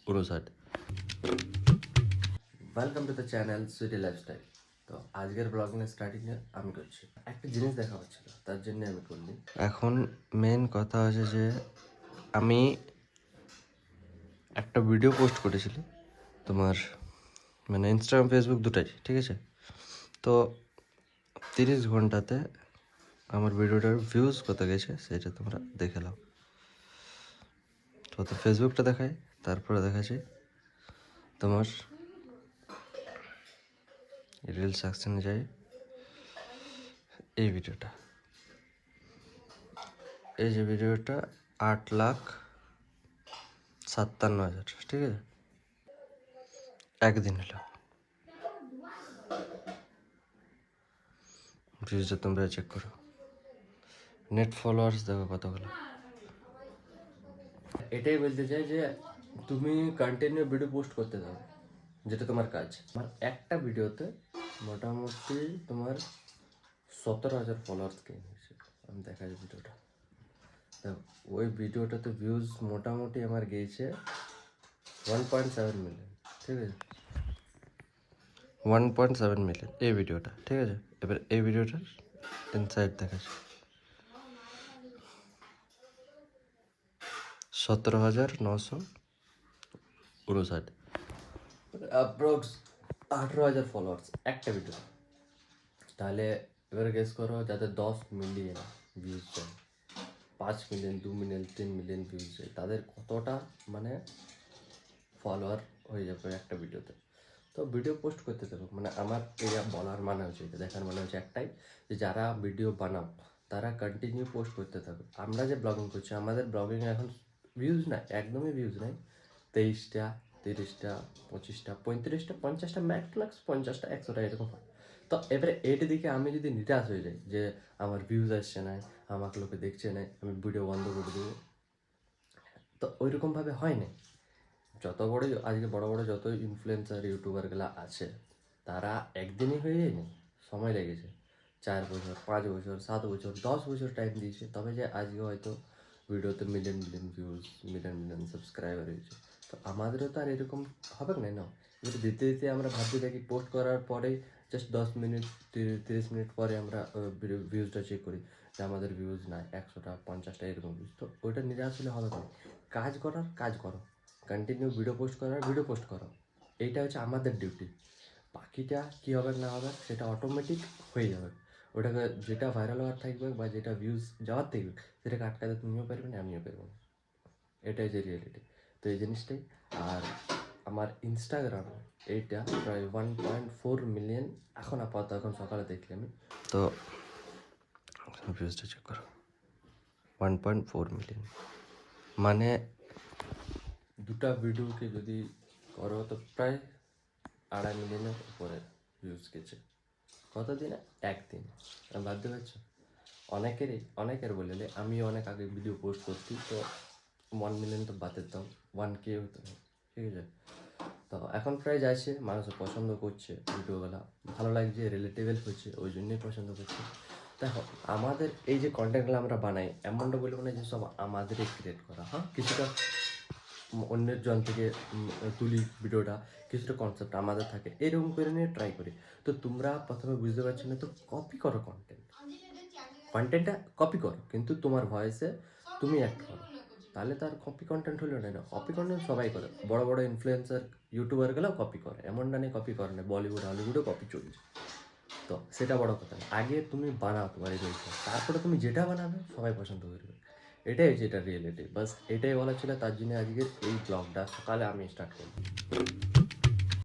59। Welcome to the channel Sweety Lifestyle. তো আজকের ব্লগিংয়ের স্টার্টিংয়ে আমি করছি একটা জিনিস দেখা হচ্ছিল, তার জন্য আমি করলি। এখন মেন কথা হচ্ছে যে আমি একটা ভিডিও পোস্ট করেছিলি তোমার মানে ইনস্টাগ্রাম ফেসবুক দুটাই, ঠিক আছে? তো 30 ঘন্টাতে আমার ভিডিওটার ভিউজ কত গেছে সেটা তোমরা দেখে নাও। তো ফেসবুকটা দেখাই, তারপরে দেখাচ্ছি তোমার রিল সেকশনে যাই। এই ভিডিওটা, এই যে ভিডিওটা 8,57,000, ঠিক আছে? একদিন হলো ভিউজটা তোমরা চেক করো। নেট ফলোয়ার্স দেখো কতগুলো। এটাই বলতে চাই যে তুমি কন্টিনিউ ভিডিও পোস্ট করতে থাকো, যেটা তোমার কাজ। আমার একটা ভিডিওতে মোটামুটি তোমার 17,000 ফলোয়ার্স গেইন হয়েছে। আমি দেখাই ভিডিওটা, দেখো ওই ভিডিওটাতে ভিউজ মোটামুটি আমার গিয়েছে 1.7 মিলিয়ন, ঠিক আছে? 1.7 মিলিয়ন এই ভিডিওটা, ঠিক আছে? এবার এই ভিডিওটার ইনসাইড দেখাচ্ছি, 17,959, অ্যাপ্রক্স 18,000 ফলোয়ার্স একটা ভিডিও। তাহলে এবার গেস করো, যাদের 10 মিলিয়ন ভিউজ যায়, 5 মিলিয়ন, 2 মিলিয়ন, 3 মিলিয়ন ভিউজ যায়, তাদের কতটা মানে ফলোয়ার হয়ে যাবে একটা ভিডিওতে। তো ভিডিও পোস্ট করতে থাকো, মানে আমার এটা বলার মানে হচ্ছে, এটা দেখার মানে হচ্ছে একটাই, যে যারা ভিডিও বানাও তারা কন্টিনিউ পোস্ট করতে থাকো। আমরা যে ব্লগিং করছি, আমাদের ব্লগিংয়ে এখন ভিউজ নাই, একদমই ভিউজ নাই। 23টা, 30টা, 25টা, 35টা, 50টা, ম্যাক্স 50টা, 100টা এরকম হয়। তো এবারে এইটা দিকে আমি যদি নিরাশ হয়ে যাই যে আমার ভিউজ আসছে না, আমাকে লোকে দেখছে না, আমি ভিডিও বন্ধ করে দেবো, তো ওইরকমভাবে হয় না। যত বড় আজকে বড় বড় যত ইনফ্লুয়েন্সার ইউটিউবারগুলো আছে, তারা একদিনই হয়ে যায়নি, সময় লেগেছে 4 বছর, 5 বছর, 7 বছর, 10 বছর টাইম দিয়েছে, তবে যে আজকে হয়তো ভিডিওতে million million views, million million subscriber হয়েছে। তো আমাদেরও তো আর এরকম হবে না, না? এবার দিতে দিতে আমরা ভাবতে থাকি, পোস্ট করার পরে জাস্ট 10 মিনিট, 30 মিনিট পরে আমরা ভিউজটা চেক করি যে আমাদের ভিউজ নাই, 100টা, 50টা এরকম ভিউজ। তো ওইটা নিরাশ হলে হবে না। কাজ করার কাজ করো, কন্টিনিউ ভিডিও পোস্ট করার ভিডিও পোস্ট করো, এইটা হচ্ছে আমাদের ডিউটি। বাকিটা কী হবে না হবে সেটা অটোমেটিক হয়ে যাবে। ওটাকে যেটা ভাইরাল হওয়ার থাকবে বা যেটা ভিউজ যাওয়ার থাকবে, সেটাকে আটকাতে তুমিও পারবে না, আমিও পারবো না। এটাই যে রিয়েলিটি। তো এই জিনিসটাই। আর আমার ইনস্টাগ্রাম এইটা প্রায় 1.4 মিলিয়ন এখন আপাতত, এখন সকালে দেখলি আমি। তো ভিউজটা চেক করো, 1.4 মিলিয়ন, মানে দুটা ভিডিওকে যদি করো তো প্রায় 2.5 মিলিয়নের উপরে ভিউজ গেছে। কত দিনে? একদিন। ভাবতে পারছো? অনেকের বলে আমি অনেক আগে ভিডিও পোস্ট করছি, তো 1 মিলিয়ন তো বাদের দাও, 1K হতো না, ঠিক আছে? তো এখন প্রায় যাচ্ছে, মানুষ পছন্দ করছে ভিডিওগুলো, ভালো লাগছে, রিলেটেবল হচ্ছে, ওই জন্যই পছন্দ করছে। দেখো আমাদের এই যে কন্টেন্টগুলো আমরা বানাই, এমনটা বলবো না যে সব আমাদেরই ক্রিয়েট করা, হ্যাঁ কিছুটা অন্যের জন থেকে তুলি ভিডিওটা, কিছুটা কনসেপ্ট আমাদের থাকে, এরকম করে নিয়ে ট্রাই করি। তো তোমরা প্রথমে বুঝতে পারছো না, তো কপি করো কন্টেন্টটা কপি করো, কিন্তু তোমার ভয়েসে তুমি অ্যাক্ট করো, তাহলে তার কপি কন্টেন্ট হলো না। কপি কন্টেন্ট সবাই করে, বড় বড় ইনফ্লুয়েন্সার ইউটিউবারগুলোও কপি করে, এমনটা নেই কপি করে না, বলিউড হলিউডও কপি চলছে। তো সেটা বড় কথা না, আগে তুমি বানাও তোমার এই জিনিসটা, তারপরে তুমি যেটা বানাবে সবাই পছন্দ করবে। এটাই হচ্ছে এটা রিয়েলিটি। বাস এটাই বলা ছিল, তার জন্য আজকের এই ব্লগটা সকালে আমি স্টার্ট করলাম।